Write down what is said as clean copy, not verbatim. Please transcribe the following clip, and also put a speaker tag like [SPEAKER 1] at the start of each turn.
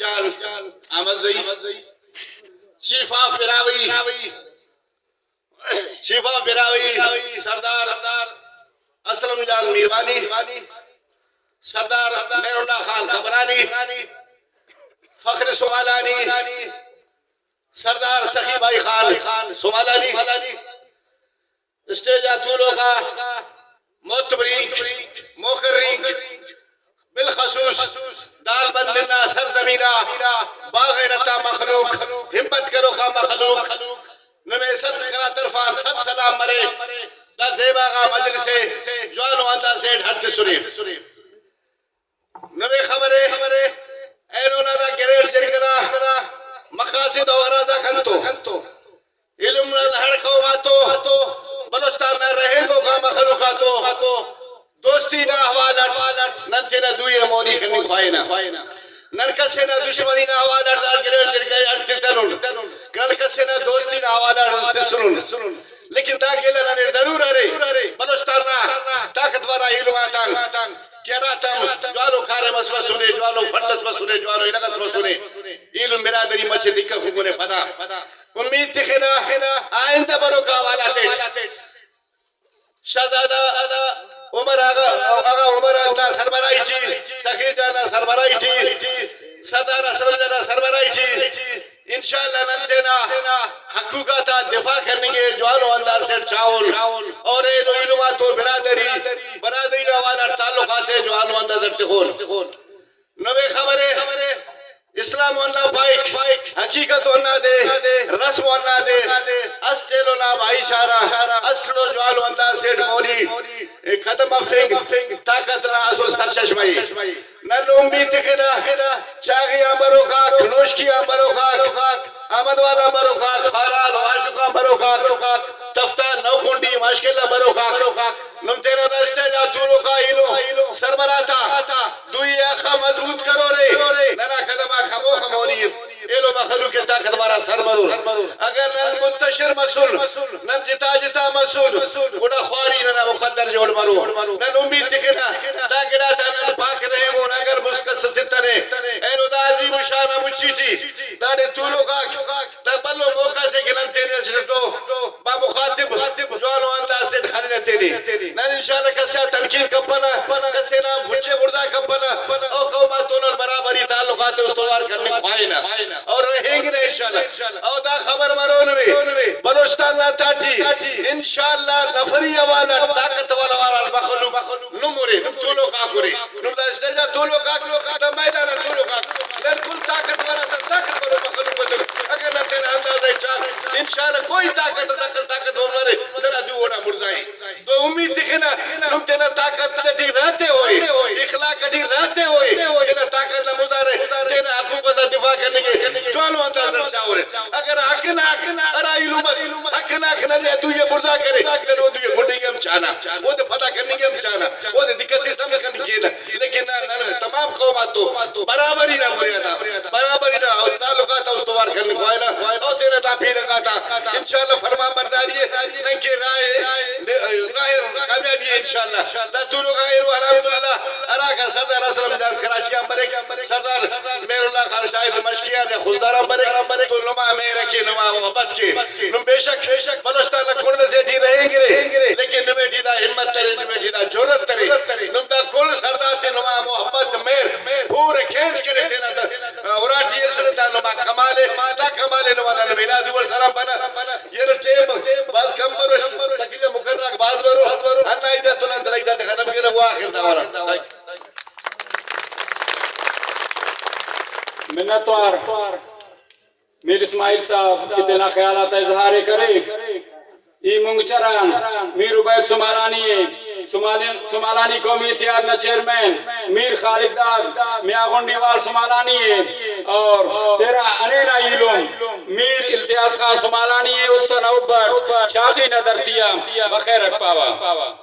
[SPEAKER 1] John Ahmadzai chief of Brahvi Sardar Aslam جان میروانی سردار میر اللہ خان قبرانی فخر سمالانی سردار سخی بھائی خان سمالانی اسٹیج آتولوں کا معتبرین موخرین بالخصوص دال بند لنا سرزمینہ باغیرتا مخلوق ہمت کرو کا مخلوق نمے صد کرا طرفان صد سلام مرے دا زیبا کا مجلس جوانو اندہ سے ڈھٹ سری نمے خبرے اینونا دا گریل جرگنا مقاصد و غرازہ کھنتو علم لہڑ قوماتو بلوستان میں رہنگو کا مخلوقاتو دوستی نا حوالت ننتینا دوئی مونی کرنی خوائینا ننکسینا دشمنی نا حوالت دار گریل جرگئی اڑتی تنون ننکسینا دوستی نا حوالت تسنون لیکن دا گیلنا نے ضرور ارے بلوستان نا طاقتورا علماتان کیا راتم جوالو کارے مسوا سنے جوالو فندس مسنے جوالو انگس مسنے علم برادری مچے دکھا خوگونے پدا امید تکھنا آئندہ برو کا والا تیٹ شہزادہ عمر آگا عمر آگا سربرائی چی سخی جانا سربرائی چی سردار اسلم جانا سربرائی چی انشاءاللہ نمتینا حقوقاتا دفاع کرنے گے جوانو اندار سے چاول اور اے دو علماتو برادری نوالا تعلقات جوانو اندار سے تخون نوے خبرے اسلام واللہ پائک حقیقت واللہ دے رسم واللہ دے اسٹیلو نا بھائی شارہ اسٹلو جوالو اندار سے مولی قدم فنگ طاقت نا اسو سرششمائی نلوم بھی تکنا چاگی آمبرو کاک نوشکی آمبرو کاک آمد والا آمبرو کاک خالال واشق آمبرو کاک تفتان نوکھنڈی ماشکل آمبرو کاک نمتینا دستے جا تولو کا ایلو سربراتا دوئی آخا مضبوط کرو رے ننا قدم آخا موخ مونیر ایلو مخلوق طاقت وارا سربرور اگر نن منتشر مسول نن جتا مسول گوڑا خواری ننا مقدر جوڑ مرو نن امید تکنا دا گراتا نن پاک رہے گون اگر مسکست تنے اینو دا عظیم شانہ مچیٹی داڑے طولو کاک دا بلو موقع سے گنن تینے شرطو با مخاطب جوانو انداز سے دھانے تینے نن انشاءاللہ کسیا تنقید کپنا کسی نام بھچے بردہ کپنا او قوماتون اور برابری تعلقات استوار کرنے خوائینا اور رہیں گے انشاءاللہ او دا خبر مرونوی بلوچستان نا تاٹھی انشاءاللہ نفری والا طاقت والا مخلوق نمورے نم طولو کاکورے نم دا اسٹیجا طولو کاک دا میدانا طولو کاک لرکل طاقت والا طاقت والا مخلوق بدل اگر نتینا اندازہ چاہ انشاءاللہ کوئی طاقت ہو مرے ننا دو ہونا مرزائی تو امید تکنا نم تینا طاقت کٹی رہتے ہوئے اخلاق کٹی رہتے ہوئے تینا طاقت مزارے تینا حقوقت دفاع کرنے کے جوانو اندازہ چاہو رہے اگر حقنا ارائیلو بس حقنا ننے دوئے برزا کرے ننو دوئے گھنڈیں گے ہم چاہنا وہ دے پتہ کرنے گے ہم چاہنا وہ دے دقتی سمجھ کرنے گے لیکن تمام قوماتو برابری نہ بریادا برابری نہ تعلقات استوار کرنے کو آئینا اور تیرے تا بھی لگاتا انشاءاللہ فرمان برداری ہے ننکے رائے کامیابی ہے انشاءاللہ دا طولو غائر الحمدللہ اراکا سردار اسلم جان کراچی امبرک سردار میر اللہ خان شاہد مشکیان یا خزدار امبرک تو نما میرکی نما محبت کے نم بے شک بلوچستان لکھوڑنے سے ٹھی رہیں گے لیکن نمیں ٹھی دا حمد ترے نمیں ٹھی دا جورت ترے نم دا کل سردار تے نما محبت میر پورے کھینچ کے رہتے نا اوراٹی یہ سنتا نما کمالے دا کمالے نما نمیلا دوبر سلام بنا یہ ٹیم باز کم برو تکیلے مکرناک باز برو انہا ایدہ تلان دلائی دا ختم کیا وہ آخر داوالا
[SPEAKER 2] منتوار میر اسماعیل صاحب کتنا خیالات اظہارے کرے ای منگچران میر عبید سمالانی قومی اتحاد نا چیئرمین میر خالد داد میاں گنڈی وال سمالانی ہے اور تیرا انینا علم میر التیاس خان سمالانی ہے اس کا نوبت چاقی ندر دیا بخیر پاوا